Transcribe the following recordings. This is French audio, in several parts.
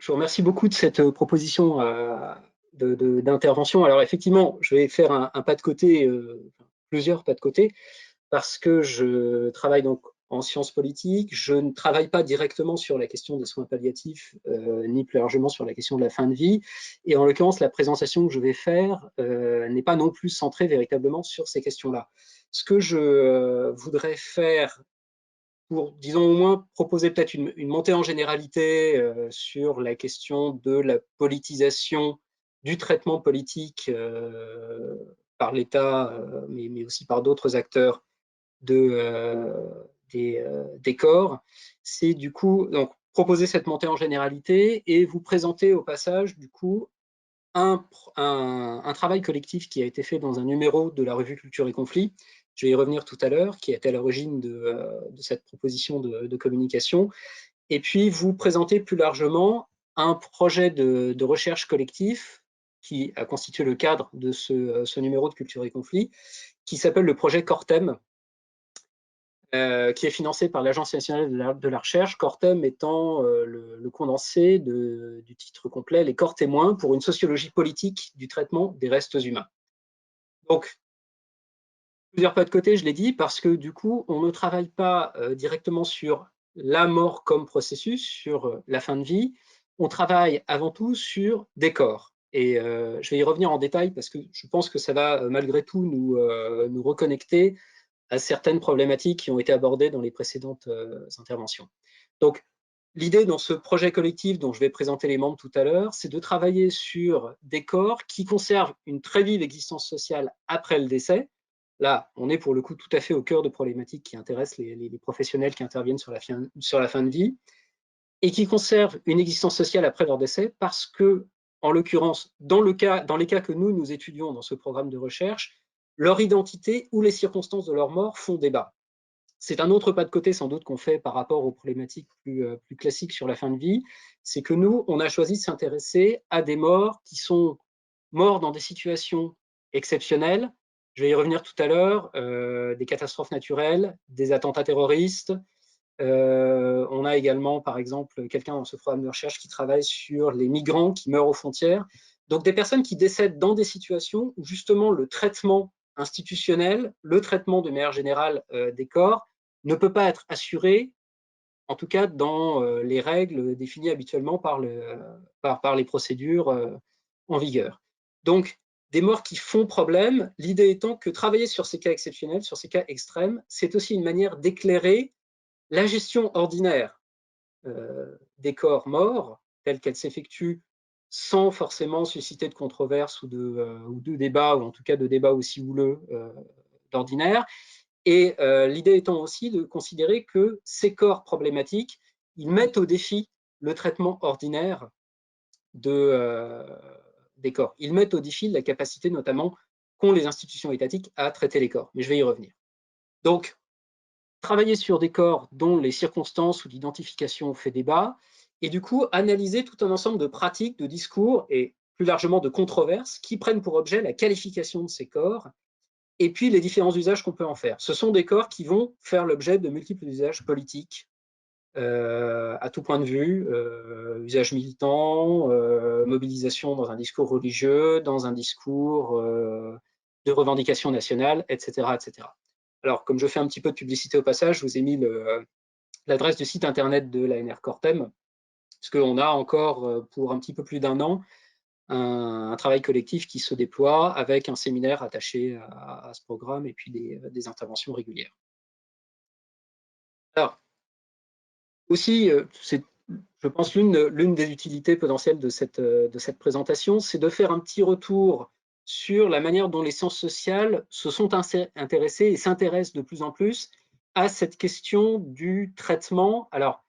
vous remercie beaucoup de cette proposition d'intervention. Alors effectivement, je vais faire un pas de côté, plusieurs pas de côté, parce que je travaille donc en sciences politiques. Je ne travaille pas directement sur la question des soins palliatifs, ni plus largement sur la question de la fin de vie. Et en l'occurrence, la présentation que je vais faire n'est pas non plus centrée véritablement sur ces questions-là. Ce que je voudrais faire pour, disons, au moins proposer peut-être une montée en généralité sur la question de la politisation du traitement politique par l'État, mais aussi par d'autres acteurs des corps. C'est du coup donc, proposer cette montée en généralité et vous présenter au passage du coup un travail collectif qui a été fait dans un numéro de la revue Culture et Conflit. Je vais y revenir tout à l'heure, qui est à l'origine de cette proposition de communication. Et puis, vous présenter plus largement un projet de recherche collectif qui a constitué le cadre de ce numéro de Culture et Conflit, qui s'appelle le projet Cortem, qui est financé par l'Agence nationale de la recherche, Cortem étant le condensé du titre complet « Les corps témoins pour une sociologie politique du traitement des restes humains ». Donc, plusieurs pas de côté, je l'ai dit, parce que du coup, on ne travaille pas directement sur la mort comme processus, sur la fin de vie, on travaille avant tout sur des corps. Et je vais y revenir en détail parce que je pense que ça va malgré tout nous reconnecter à certaines problématiques qui ont été abordées dans les précédentes interventions. Donc, l'idée dans ce projet collectif dont je vais présenter les membres tout à l'heure, c'est de travailler sur des corps qui conservent une très vive existence sociale après le décès. Là, on est pour le coup tout à fait au cœur de problématiques qui intéressent les professionnels qui interviennent sur la fin de vie et qui conservent une existence sociale après leur décès parce que, en l'occurrence, dans les cas que nous étudions dans ce programme de recherche, leur identité ou les circonstances de leur mort font débat. C'est un autre pas de côté sans doute qu'on fait par rapport aux problématiques plus classiques sur la fin de vie, c'est que nous, on a choisi de s'intéresser à des morts qui sont morts dans des situations exceptionnelles. Je vais y revenir tout à l'heure, des catastrophes naturelles, des attentats terroristes. On a également, par exemple, quelqu'un dans ce programme de recherche qui travaille sur les migrants qui meurent aux frontières. Donc des personnes qui décèdent dans des situations où justement le traitement institutionnel, le traitement de manière générale des corps ne peut pas être assuré, en tout cas dans les règles définies habituellement par les procédures en vigueur. Donc, des morts qui font problème, l'idée étant que travailler sur ces cas exceptionnels, sur ces cas extrêmes, c'est aussi une manière d'éclairer la gestion ordinaire des corps morts, telle qu'elle s'effectue sans forcément susciter de controverses ou de débats, ou en tout cas de débats aussi houleux d'ordinaire. Et l'idée étant aussi de considérer que ces corps problématiques, ils mettent au défi le traitement ordinaire des corps. Ils mettent au défi la capacité notamment qu'ont les institutions étatiques à traiter les corps. Mais je vais y revenir. Donc, travailler sur des corps dont les circonstances ou l'identification fait débat, et du coup analyser tout un ensemble de pratiques, de discours et plus largement de controverses qui prennent pour objet la qualification de ces corps et puis les différents usages qu'on peut en faire. Ce sont des corps qui vont faire l'objet de multiples usages politiques à tout point de vue, usage militant, mobilisation dans un discours religieux, dans un discours de revendication nationale, etc., etc. Alors, comme je fais un petit peu de publicité au passage, je vous ai mis l'adresse du site internet de l'ANR Cortem, parce qu'on a encore, pour un petit peu plus d'un an, un travail collectif qui se déploie avec un séminaire attaché à ce programme et puis des interventions régulières. Alors, aussi, c'est, je pense, l'une des utilités potentielles de cette présentation, c'est de faire un petit retour sur la manière dont les sciences sociales se sont intéressées et s'intéressent de plus en plus à cette question du traitement, alors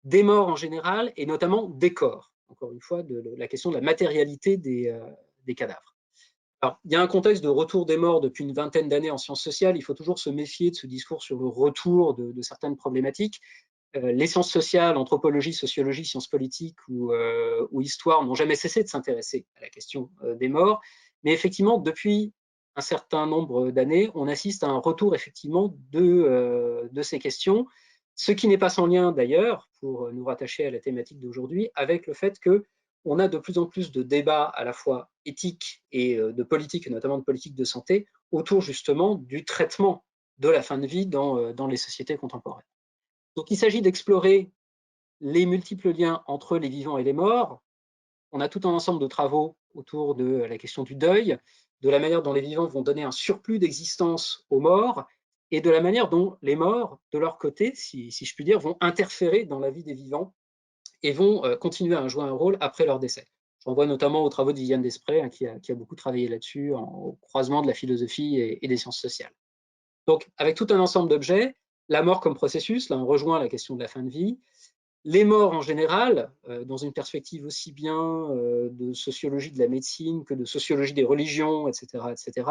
des morts en général et notamment des corps. Encore une fois, de la question de la matérialité des cadavres. Alors, il y a un contexte de retour des morts depuis une vingtaine d'années en sciences sociales. Il faut toujours se méfier de ce discours sur le retour de certaines problématiques. Les sciences sociales, anthropologie, sociologie, sciences politiques ou histoire n'ont jamais cessé de s'intéresser à la question des morts. Mais effectivement, depuis un certain nombre d'années, on assiste à un retour effectivement de ces questions. Ce qui n'est pas sans lien d'ailleurs, pour nous rattacher à la thématique d'aujourd'hui, avec le fait qu'on a de plus en plus de débats à la fois éthiques et de politique, et notamment de politique de santé, autour justement du traitement de la fin de vie dans les sociétés contemporaines. Donc il s'agit d'explorer les multiples liens entre les vivants et les morts. On a tout un ensemble de travaux autour de la question du deuil, de la manière dont les vivants vont donner un surplus d'existence aux morts, et de la manière dont les morts, de leur côté, si je puis dire, vont interférer dans la vie des vivants et vont continuer à jouer un rôle après leur décès. Je renvoie notamment aux travaux de Viviane Desprez, hein, qui a beaucoup travaillé là-dessus, au croisement de la philosophie et des sciences sociales. Donc, avec tout un ensemble d'objets, la mort comme processus, là on rejoint la question de la fin de vie, les morts en général, dans une perspective aussi bien de sociologie de la médecine que de sociologie des religions, etc., etc.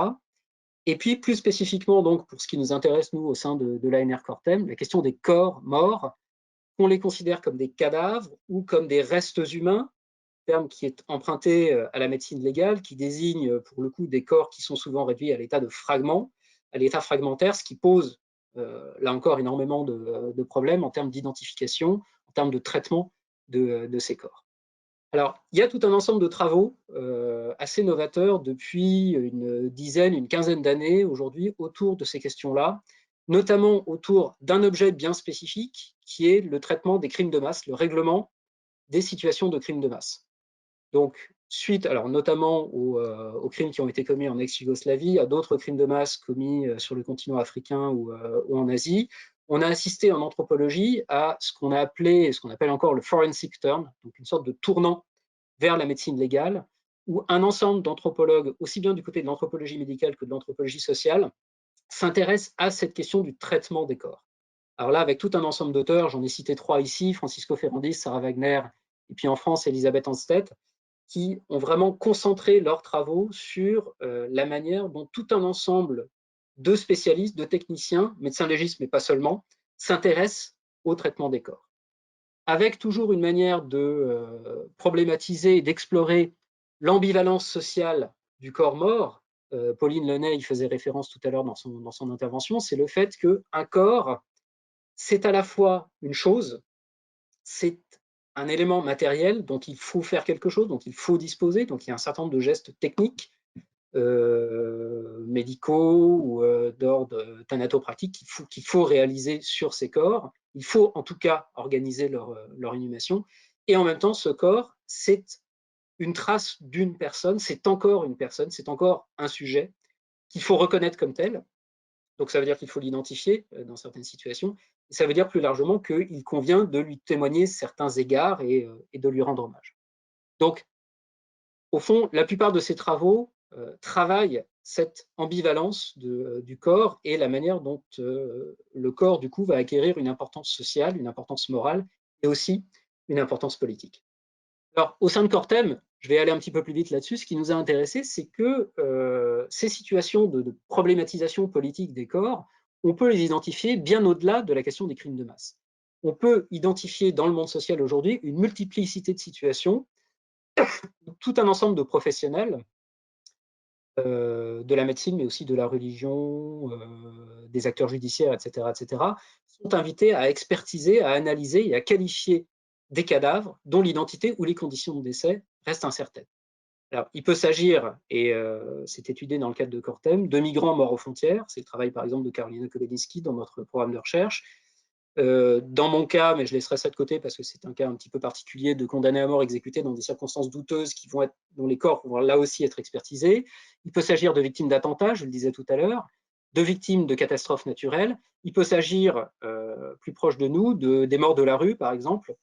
Et puis, plus spécifiquement, donc, pour ce qui nous intéresse, nous, au sein de l'ANR Cortem, la question des corps morts, qu'on les considère comme des cadavres ou comme des restes humains, terme qui est emprunté à la médecine légale, qui désigne, pour le coup, des corps qui sont souvent réduits à l'état de fragments, à l'état fragmentaire, ce qui pose, là encore, énormément de problèmes en termes d'identification, en termes de traitement de ces corps. Alors, il y a tout un ensemble de travaux assez novateurs depuis une dizaine, une quinzaine d'années aujourd'hui autour de ces questions-là, notamment autour d'un objet bien spécifique qui est le traitement des crimes de masse, le règlement des situations de crimes de masse. Donc, suite, alors notamment aux crimes qui ont été commis en ex-Yougoslavie, à d'autres crimes de masse commis sur le continent africain ou en Asie, on a assisté en anthropologie à ce qu'on a appelé, ce qu'on appelle encore le forensic turn, donc une sorte de tournant vers la médecine légale, où un ensemble d'anthropologues, aussi bien du côté de l'anthropologie médicale que de l'anthropologie sociale, s'intéressent à cette question du traitement des corps. Alors là, avec tout un ensemble d'auteurs, j'en ai cité 3 ici, Francisco Ferrandis, Sarah Wagner, et puis en France, Elisabeth Anstedt, qui ont vraiment concentré leurs travaux sur la manière dont tout un ensemble de spécialistes, de techniciens, médecins légistes, mais pas seulement, s'intéressent au traitement des corps. Avec toujours une manière de problématiser et d'explorer l'ambivalence sociale du corps mort. Pauline Lenay y faisait référence tout à l'heure dans son intervention, c'est le fait qu'un corps, c'est à la fois une chose, c'est un élément matériel dont il faut faire quelque chose, dont il faut disposer, donc il y a un certain nombre de gestes techniques, médicaux ou d'ordre thanatopratique qu'il faut réaliser sur ces corps. Il faut en tout cas organiser leur inhumation. Et en même temps, ce corps, c'est une trace d'une personne, c'est encore une personne, c'est encore un sujet qu'il faut reconnaître comme tel. Donc ça veut dire qu'il faut l'identifier dans certaines situations. Et ça veut dire plus largement qu'il convient de lui témoigner certains égards et de lui rendre hommage. Donc, au fond, la plupart de ces travaux travaillent cette ambivalence du corps et la manière dont le corps, du coup, va acquérir une importance sociale, une importance morale et aussi une importance politique. Alors, au sein de Cortem, je vais aller un petit peu plus vite là-dessus, ce qui nous a intéressé, c'est que ces situations de problématisation politique des corps, on peut les identifier bien au-delà de la question des crimes de masse. On peut identifier dans le monde social aujourd'hui une multiplicité de situations, tout un ensemble de professionnels de la médecine, mais aussi de la religion, des acteurs judiciaires, etc., sont invités à expertiser, à analyser et à qualifier des cadavres dont l'identité ou les conditions de décès restent incertaines. Alors, il peut s'agir, et c'est étudié dans le cadre de Cortem, de migrants morts aux frontières. C'est le travail, par exemple, de Karolina Koledinsky dans notre programme de recherche. Dans mon cas, mais je laisserai ça de côté parce que c'est un cas un petit peu particulier, de condamnés à mort exécutés dans des circonstances douteuses dont les corps vont là aussi être expertisés. Il peut s'agir de victimes d'attentats, je le disais tout à l'heure, de victimes de catastrophes naturelles. Il peut s'agir, plus proche de nous, des morts de la rue, par exemple,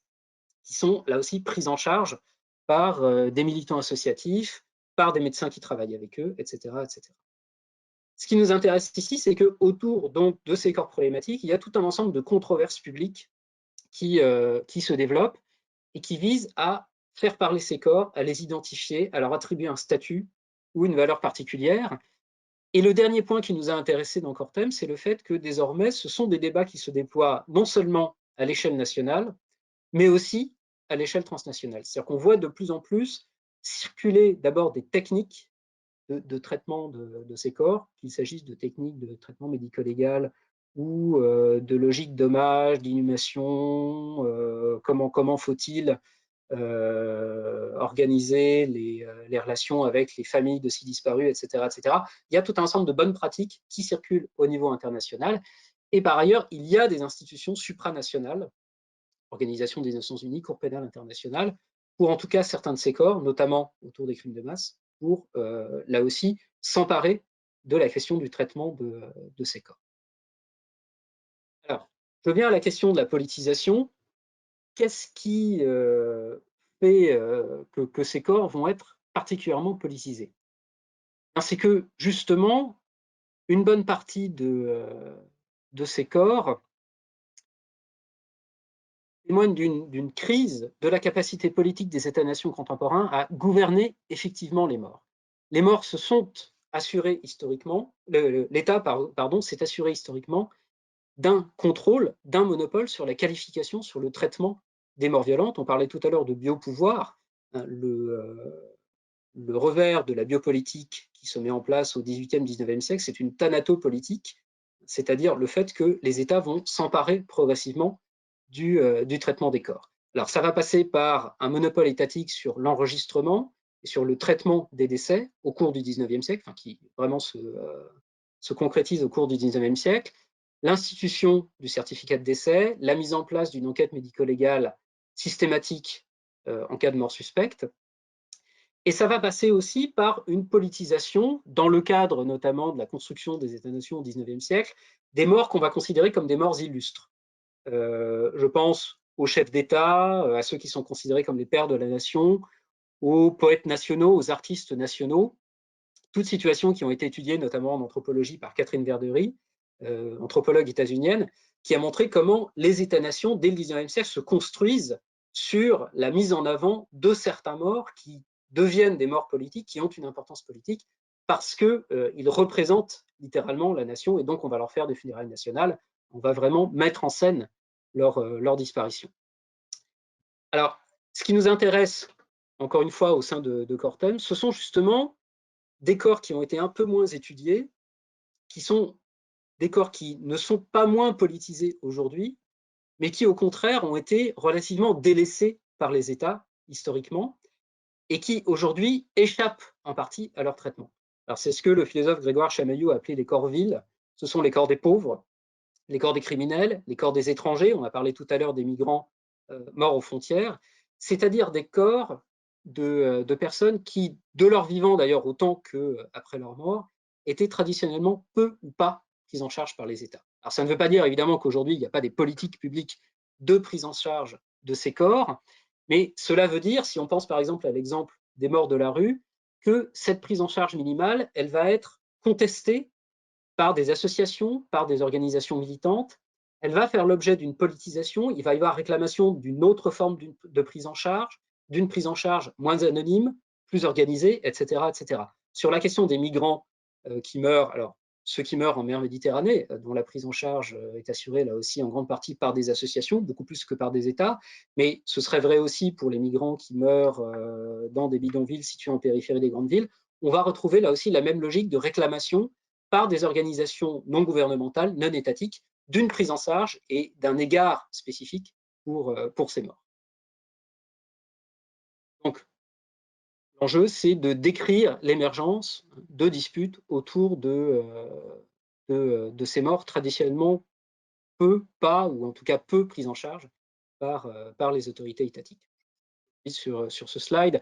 qui sont là aussi prises en charge par des militants associatifs, par des médecins qui travaillent avec eux, etc., etc. Ce qui nous intéresse ici, c'est qu'autour donc de ces corps problématiques, il y a tout un ensemble de controverses publiques qui se développent et qui visent à faire parler ces corps, à les identifier, à leur attribuer un statut ou une valeur particulière. Et le dernier point qui nous a intéressé dans Cortem, c'est le fait que désormais, ce sont des débats qui se déploient non seulement à l'échelle nationale, mais aussi à l'échelle transnationale. C'est-à-dire qu'on voit de plus en plus circuler d'abord des techniques de traitement de ces corps, qu'il s'agisse de techniques de traitement médico-légal ou de logique d'hommage, d'inhumation, comment faut-il organiser les relations avec les familles de s'y disparus, etc., etc. Il y a tout un ensemble de bonnes pratiques qui circulent au niveau international. Et par ailleurs, il y a des institutions supranationales, Organisation des Nations Unies, Cour pénale internationale, pour en tout cas certains de ces corps, notamment autour des crimes de masse, pour là aussi s'emparer de la question du traitement de ces corps. Alors, je viens à la question de la politisation. Qu'est-ce qui fait que ces corps vont être particulièrement politisés? C'est que justement, une bonne partie de ces corps témoignent d'une crise de la capacité politique des États-nations contemporains à gouverner effectivement les morts. Les morts se sont assurés historiquement, l'État pardon, s'est assuré historiquement d'un contrôle, d'un monopole sur la qualification, sur le traitement des morts violentes. On parlait tout à l'heure de biopouvoir. Le revers de la biopolitique qui se met en place au XVIIIe, XIXe siècle, c'est une thanatopolitique, c'est-à-dire le fait que les États vont s'emparer progressivement du traitement des corps. Alors ça va passer par un monopole étatique sur l'enregistrement et sur le traitement des décès au cours du XIXe siècle, enfin, qui vraiment se concrétise au cours du XIXe siècle, l'institution du certificat de décès, la mise en place d'une enquête médico-légale systématique en cas de mort suspecte. Et ça va passer aussi par une politisation, dans le cadre notamment de la construction des États-nations au XIXe siècle, des morts qu'on va considérer comme des morts illustres. Je pense aux chefs d'État, à ceux qui sont considérés comme les pères de la nation, aux poètes nationaux, aux artistes nationaux, toutes situations qui ont été étudiées notamment en anthropologie par Catherine Verdery, anthropologue états-unienne, qui a montré comment les États-nations, dès le XIXe siècle, se construisent sur la mise en avant de certains morts qui deviennent des morts politiques, qui ont une importance politique, parce qu'ils représentent littéralement la nation, et donc on va leur faire des funérailles nationales, on va vraiment mettre en scène leur disparition. Alors, ce qui nous intéresse, encore une fois, au sein de Cortem, ce sont justement des corps qui ont été un peu moins étudiés, qui sont des corps qui ne sont pas moins politisés aujourd'hui, mais qui au contraire ont été relativement délaissés par les États historiquement et qui aujourd'hui échappent en partie à leur traitement. Alors c'est ce que le philosophe Grégoire Chamaillou a appelé les corps vils. Ce sont les corps des pauvres, les corps des criminels, les corps des étrangers. On a parlé tout à l'heure des migrants morts aux frontières, c'est-à-dire des corps de personnes qui, de leur vivant d'ailleurs autant qu'après leur mort, étaient traditionnellement peu ou pas prises en charge par les États. Alors ça ne veut pas dire évidemment qu'aujourd'hui il n'y a pas des politiques publiques de prise en charge de ces corps, mais cela veut dire, si on pense par exemple à l'exemple des morts de la rue, que cette prise en charge minimale, elle va être contestée par des associations, par des organisations militantes. Elle va faire l'objet d'une politisation. Il va y avoir réclamation d'une autre forme de prise en charge, d'une prise en charge moins anonyme, plus organisée, etc., etc. Sur la question des migrants qui meurent, alors ceux qui meurent en mer Méditerranée, dont la prise en charge est assurée là aussi en grande partie par des associations, beaucoup plus que par des États, mais ce serait vrai aussi pour les migrants qui meurent dans des bidonvilles situés en périphérie des grandes villes. On va retrouver là aussi la même logique de réclamation par des organisations non gouvernementales, non étatiques, d'une prise en charge et d'un égard spécifique pour ces morts. Donc, l'enjeu, c'est de décrire l'émergence de disputes autour de ces morts traditionnellement peu, pas, ou en tout cas peu prises en charge par les autorités étatiques. Sur ce slide,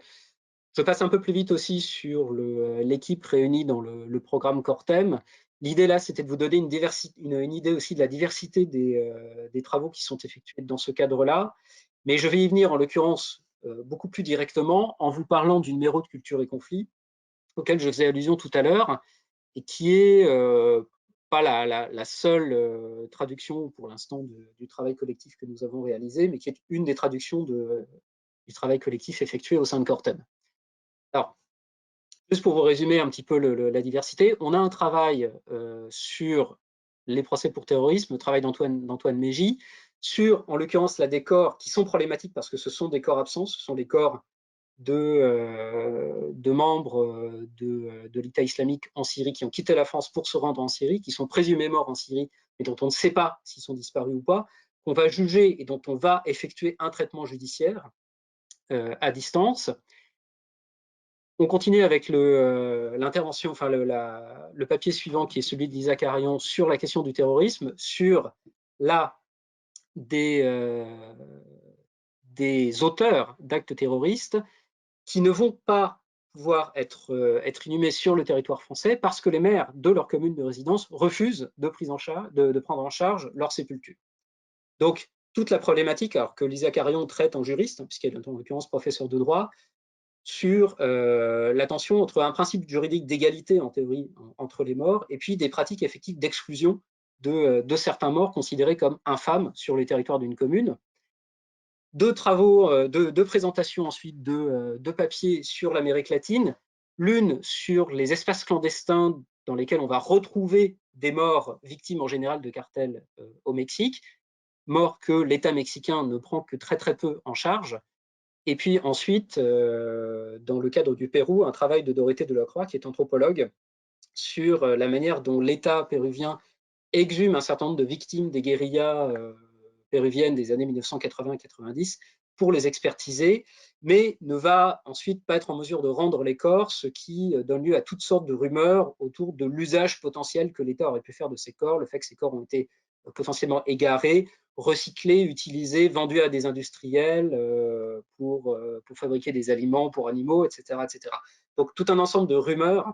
je passe un peu plus vite aussi sur l'équipe réunie dans le programme Cortem. L'idée là, c'était de vous donner une idée aussi de la diversité des travaux qui sont effectués dans ce cadre-là. Mais je vais y venir en l'occurrence beaucoup plus directement en vous parlant du numéro de Culture et Conflit auquel je faisais allusion tout à l'heure et qui est pas la seule traduction pour l'instant du travail collectif que nous avons réalisé, mais qui est une des traductions du travail collectif effectué au sein de Cortem. Alors, juste pour vous résumer un petit peu la diversité, on a un travail sur les procès pour terrorisme, le travail d'Antoine Mégy, sur, en l'occurrence, là, des corps qui sont problématiques parce que ce sont des corps absents, ce sont les corps de membres de l'État islamique en Syrie qui ont quitté la France pour se rendre en Syrie, qui sont présumés morts en Syrie mais dont on ne sait pas s'ils sont disparus ou pas, qu'on va juger et dont on va effectuer un traitement judiciaire à distance. On continue avec l'intervention, enfin le papier suivant qui est celui de Lisa Carion sur la question du terrorisme, sur là des auteurs d'actes terroristes qui ne vont pas pouvoir être inhumés sur le territoire français parce que les maires de leur commune de résidence refusent de prendre en charge leur sépulture. Donc, toute la problématique, alors que Lisa Carion traite en juriste, puisqu'elle est en l'occurrence professeure de droit, sur la tension entre un principe juridique d'égalité, en théorie, entre les morts, et puis des pratiques effectives d'exclusion de certains morts considérés comme infâmes sur les territoires d'une commune. Deux travaux, deux présentations ensuite de papiers sur l'Amérique latine, l'une sur les espaces clandestins dans lesquels on va retrouver des morts victimes en général de cartels au Mexique, morts que l'État mexicain ne prend que très très peu en charge. Et puis ensuite, dans le cadre du Pérou, un travail de Dorothée Delacroix, qui est anthropologue, sur la manière dont l'État péruvien exhume un certain nombre de victimes des guérillas péruviennes des années 1980-90 pour les expertiser, mais ne va ensuite pas être en mesure de rendre les corps, ce qui donne lieu à toutes sortes de rumeurs autour de l'usage potentiel que l'État aurait pu faire de ces corps, le fait que ces corps ont été potentiellement égarés, recyclés, utilisés, vendus à des industriels pour fabriquer des aliments pour animaux, etc., etc. Donc tout un ensemble de rumeurs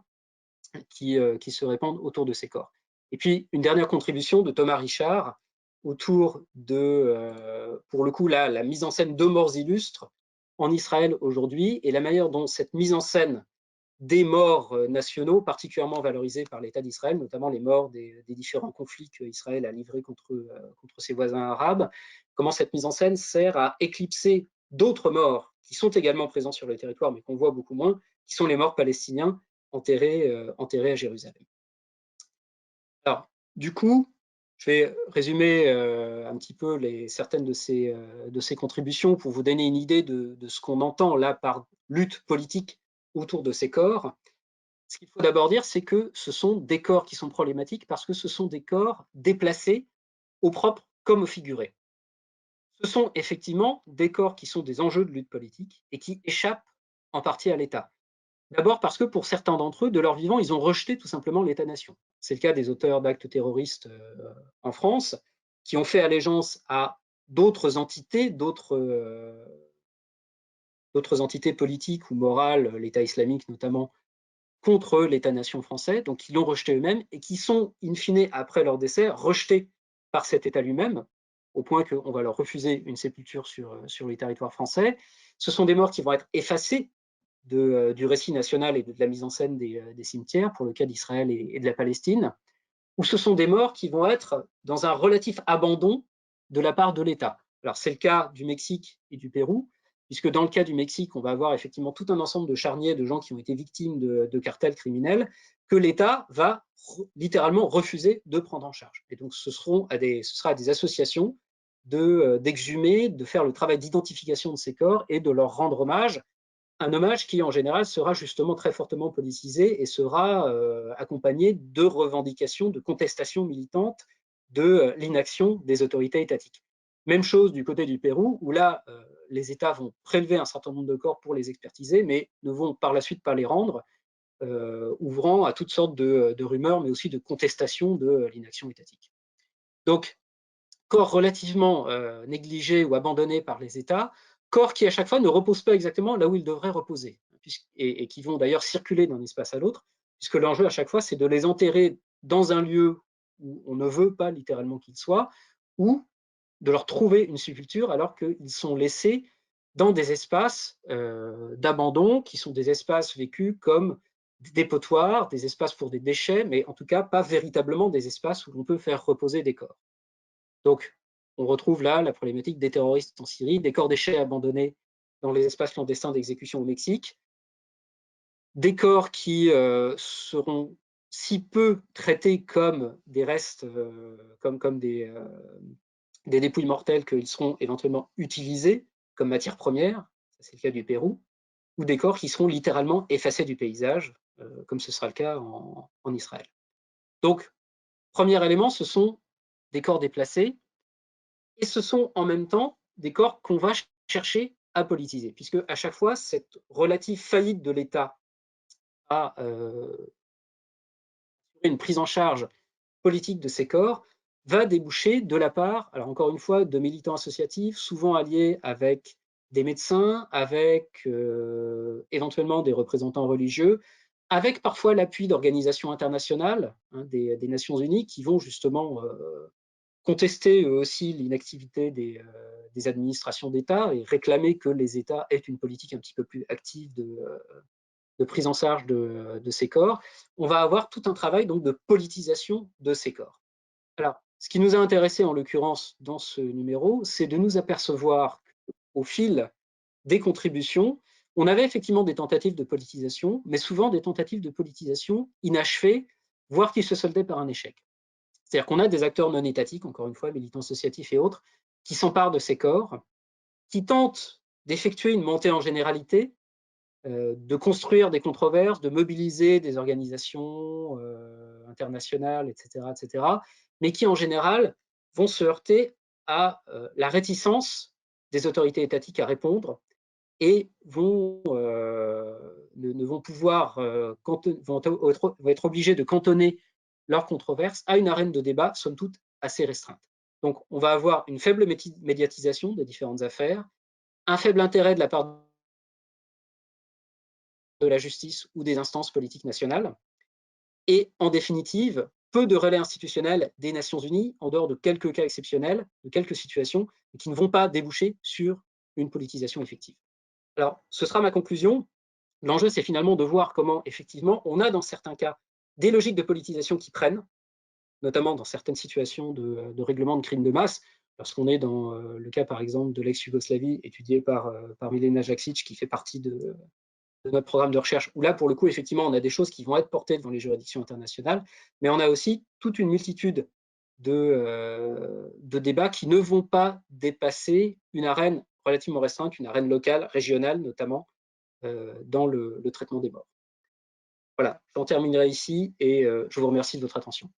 qui se répandent autour de ces corps. Et puis une dernière contribution de Thomas Richard autour de, pour le coup, là, la mise en scène de morts illustres en Israël aujourd'hui et la manière dont cette mise en scène des morts nationaux, particulièrement valorisés par l'État d'Israël, notamment les morts des différents conflits qu'Israël a livrés contre ses voisins arabes, comment cette mise en scène sert à éclipser d'autres morts qui sont également présents sur le territoire, mais qu'on voit beaucoup moins, qui sont les morts palestiniens enterrés à Jérusalem. Alors, du coup, je vais résumer un petit peu certaines de ces contributions pour vous donner une idée de ce qu'on entend là par lutte politique autour de ces corps. Ce qu'il faut d'abord dire, c'est que ce sont des corps qui sont problématiques parce que ce sont des corps déplacés au propre comme au figuré. Ce sont effectivement des corps qui sont des enjeux de lutte politique et qui échappent en partie à l'État. D'abord parce que pour certains d'entre eux, de leur vivant, ils ont rejeté tout simplement l'État-nation. C'est le cas des auteurs d'actes terroristes en France, qui ont fait allégeance à d'autres entités, d'autres entités politiques ou morales, l'État islamique notamment, contre l'État-nation français, donc qui l'ont rejeté eux-mêmes et qui sont, in fine, après leur décès, rejetés par cet État lui-même, au point qu'on va leur refuser une sépulture sur les territoires français. Ce sont des morts qui vont être effacés du récit national et de la mise en scène des cimetières, pour le cas d'Israël et de la Palestine, ou ce sont des morts qui vont être dans un relatif abandon de la part de l'État. Alors c'est le cas du Mexique et du Pérou, puisque dans le cas du Mexique, on va avoir effectivement tout un ensemble de charniers de gens qui ont été victimes de cartels criminels que l'État va littéralement refuser de prendre en charge. Et donc ce sera à des associations d'exhumer, de faire le travail d'identification de ces corps et de leur rendre hommage, un hommage qui, en général, sera justement très fortement politisé et sera accompagné de revendications, de contestations militantes de l'inaction des autorités étatiques. Même chose du côté du Pérou, où là, les États vont prélever un certain nombre de corps pour les expertiser, mais ne vont par la suite pas les rendre, ouvrant à toutes sortes de rumeurs, mais aussi de contestations de l'inaction étatique. Donc, corps relativement négligés ou abandonnés par les États, corps qui à chaque fois ne reposent pas exactement là où ils devraient reposer, et qui vont d'ailleurs circuler d'un espace à l'autre, puisque l'enjeu à chaque fois, c'est de les enterrer dans un lieu où on ne veut pas littéralement qu'ils soient, ou de leur trouver une sépulture alors qu'ils sont laissés dans des espaces d'abandon, qui sont des espaces vécus comme des dépotoirs, des espaces pour des déchets, mais en tout cas pas véritablement des espaces où l'on peut faire reposer des corps. Donc, on retrouve là la problématique des terroristes en Syrie, des corps déchets abandonnés dans les espaces clandestins d'exécution au Mexique, des corps qui seront si peu traités comme des restes, comme des dépouilles mortelles qu'ils seront éventuellement utilisés comme matière première, c'est le cas du Pérou, ou des corps qui seront littéralement effacés du paysage, comme ce sera le cas en Israël. Donc, premier élément, ce sont des corps déplacés, et ce sont en même temps des corps qu'on va chercher à politiser, puisque à chaque fois, cette relative faillite de l'État à une prise en charge politique de ces corps va déboucher de la part, alors encore une fois, de militants associatifs, souvent alliés avec des médecins, avec éventuellement des représentants religieux, avec parfois l'appui d'organisations internationales, hein, des Nations Unies, qui vont justement contester eux aussi l'inactivité des administrations d'État et réclamer que les États aient une politique un petit peu plus active de prise en charge de ces corps. On va avoir tout un travail donc de politisation de ces corps. Alors, ce qui nous a intéressé en l'occurrence dans ce numéro, c'est de nous apercevoir qu'au fil des contributions, on avait effectivement des tentatives de politisation, mais souvent des tentatives de politisation inachevées, voire qui se soldaient par un échec. C'est-à-dire qu'on a des acteurs non étatiques, encore une fois, militants associatifs et autres, qui s'emparent de ces corps, qui tentent d'effectuer une montée en généralité, de construire des controverses, de mobiliser des organisations internationales, etc., mais qui en général vont se heurter à la réticence des autorités étatiques à répondre et ne vont pouvoir vont être obligés de cantonner leurs controverses à une arène de débat, somme toute, assez restreinte. Donc, on va avoir une faible médiatisation des différentes affaires, un faible intérêt de la part de la justice ou des instances politiques nationales, et en définitive, peu de relais institutionnels des Nations Unies, en dehors de quelques cas exceptionnels, de quelques situations, qui ne vont pas déboucher sur une politisation effective. Alors, ce sera ma conclusion. L'enjeu, c'est finalement de voir comment, effectivement, on a dans certains cas des logiques de politisation qui prennent, notamment dans certaines situations de règlement de crimes de masse, lorsqu'on est dans le cas, par exemple, de l'ex-Yougoslavie, étudié par Milena Jaksic, qui fait partie de notre programme de recherche, où là, pour le coup, effectivement, on a des choses qui vont être portées devant les juridictions internationales, mais on a aussi toute une multitude de débats qui ne vont pas dépasser une arène relativement restreinte, une arène locale, régionale notamment, dans le traitement des morts. Voilà, j'en terminerai ici et je vous remercie de votre attention.